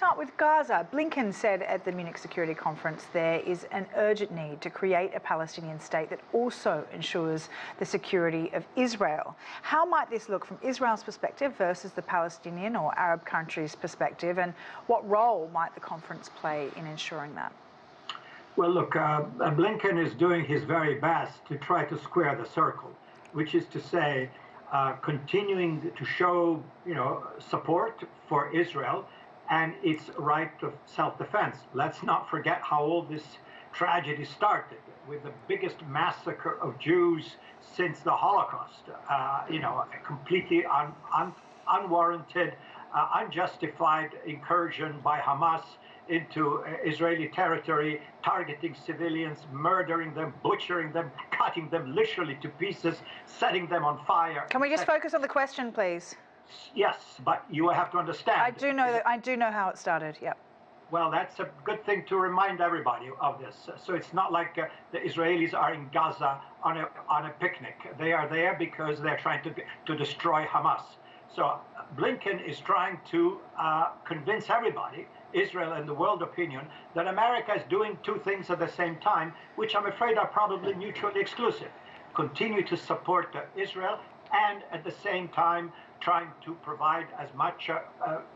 start with Gaza. Blinken said at the Munich Security Conference there is an urgent need to create a Palestinian state that also ensures the security of Israel. How might this look from Israel's perspective versus the Palestinian or Arab countries' perspective, and what role might the conference play in ensuring that? Well, look, Blinken is doing his very best to try to square the circle, which is to say, continuing to show, support for Israel and its right of self-defense. Let's not forget how all this tragedy started with the biggest massacre of Jews since the Holocaust. A completely unwarranted, unjustified incursion by Hamas into Israeli territory, targeting civilians, murdering them, butchering them, cutting them literally to pieces, setting them on fire. Can we just focus on the question, please? Yes, but you have to understand. I do know how it started. Yep. Well, that's a good thing to remind everybody of this. So it's not like the Israelis are in Gaza on a picnic. They are there because they're trying to destroy Hamas. So Blinken is trying to convince everybody, Israel and the world opinion, that America is doing two things at the same time, which I'm afraid are probably mutually exclusive. Continue to support Israel and at the same time trying to provide as much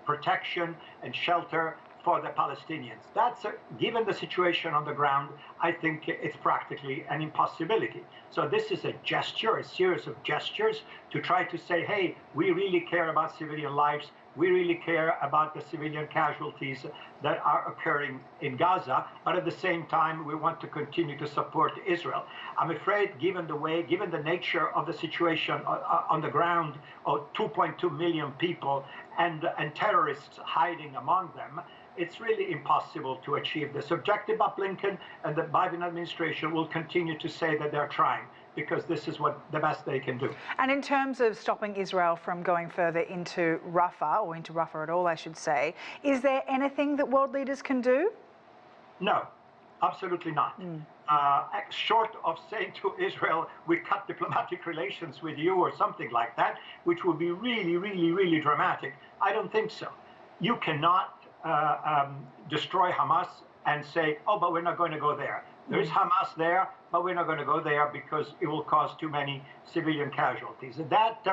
protection and shelter for the Palestinians. That's, given the situation on the ground, I think it's practically an impossibility. So this is a gesture, a series of gestures to try to say, hey, we really care about civilian lives. We really care about the civilian casualties that are occurring in Gaza, but at the same time, we want to continue to support Israel. I'm afraid, given the nature of the situation on the ground, of 2.2 million people and terrorists hiding among them, it's really impossible to achieve this objective. But Blinken and the Biden administration will continue to say that they're trying, because this is what the best they can do. And in terms of stopping Israel from going further into Rafah, or into Rafah at all, I should say, is there anything that world leaders can do? No, absolutely not. Short of saying to Israel, we cut diplomatic relations with you or something like that, which would be really, really, really dramatic, I don't think so. You cannot destroy Hamas and say, oh, but we're not going to go there. There is Hamas there, but we're not going to go there because it will cause too many civilian casualties. That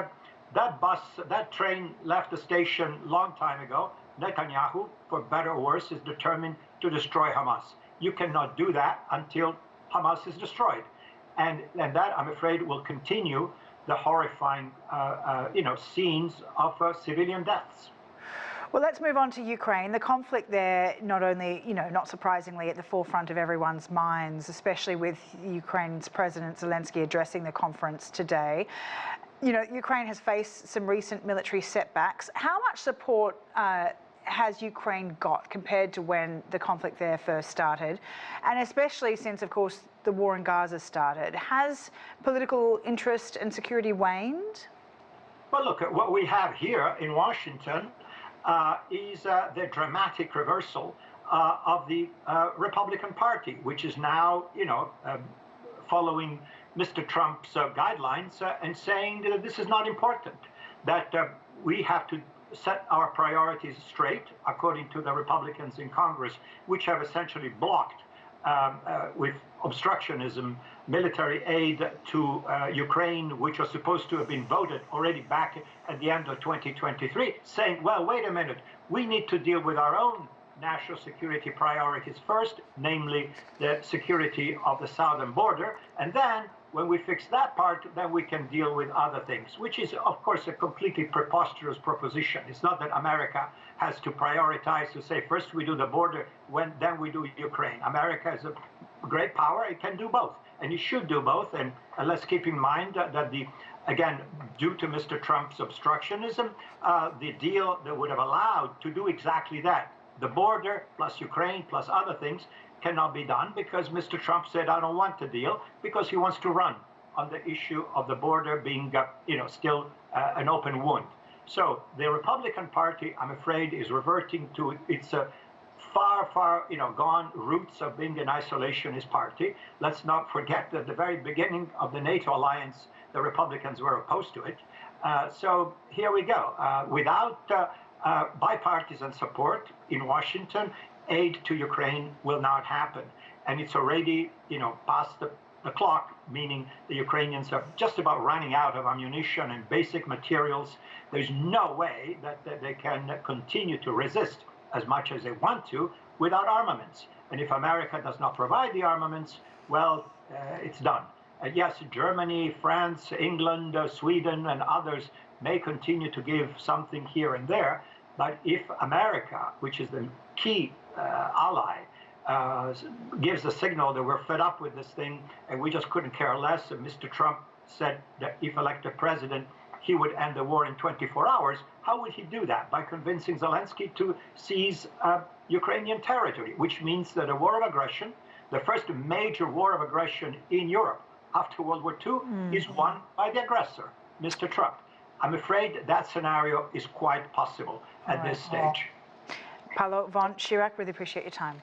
train left the station a long time ago. Netanyahu, for better or worse, is determined to destroy Hamas. You cannot do that until Hamas is destroyed. And that, I'm afraid, will continue the horrifying scenes of civilian deaths. Well, let's move on to Ukraine. The conflict there, not only, not surprisingly, at the forefront of everyone's minds, especially with Ukraine's President Zelensky addressing the conference today. Ukraine has faced some recent military setbacks. How much support has Ukraine got compared to when the conflict there first started? And especially since, of course, the war in Gaza started. Has political interest and security waned? Well, look, what we have here in Washington is the dramatic reversal of the Republican Party, which is now, following Mr. Trump's guidelines and saying that this is not important, that we have to set our priorities straight, according to the Republicans in Congress, which have essentially blocked with obstructionism military aid to Ukraine, which was supposed to have been voted already back at the end of 2023, saying, well, wait a minute, we need to deal with our own national security priorities first, namely the security of the southern border, and then when we fix that part, then we can deal with other things, which is, of course, a completely preposterous proposition. It's not that America has to prioritize to say, first we do the border, then we do Ukraine. America is a great power. It can do both, and it should do both. And let's keep in mind that again, due to Mr. Trump's obstructionism, the deal that would have allowed to do exactly that, the border plus Ukraine plus other things, cannot be done because Mr. Trump said, I don't want the deal, because he wants to run on the issue of the border being, still an open wound. So the Republican Party, I'm afraid, is reverting to its far, gone roots of being an isolationist party. Let's not forget that at the very beginning of the NATO alliance, the Republicans were opposed to it. So here we go. Without bipartisan support in Washington, aid to Ukraine will not happen. And it's already, past the clock, meaning the Ukrainians are just about running out of ammunition and basic materials. There's no way that they can continue to resist as much as they want to without armaments. And if America does not provide the armaments, well, it's done. Yes, Germany, France, England, Sweden, and others may continue to give something here and there, but if America, which is the key ally, gives a signal that we're fed up with this thing and we just couldn't care less, and Mr. Trump said that if elected president, he would end the war in 24 hours, how would he do that? By convincing Zelensky to seize Ukrainian territory, which means that a war of aggression, the first major war of aggression in Europe after World War II, is won by the aggressor, Mr. Trump. I'm afraid that scenario is quite possible at this stage. Paolo Von Schirach, really appreciate your time.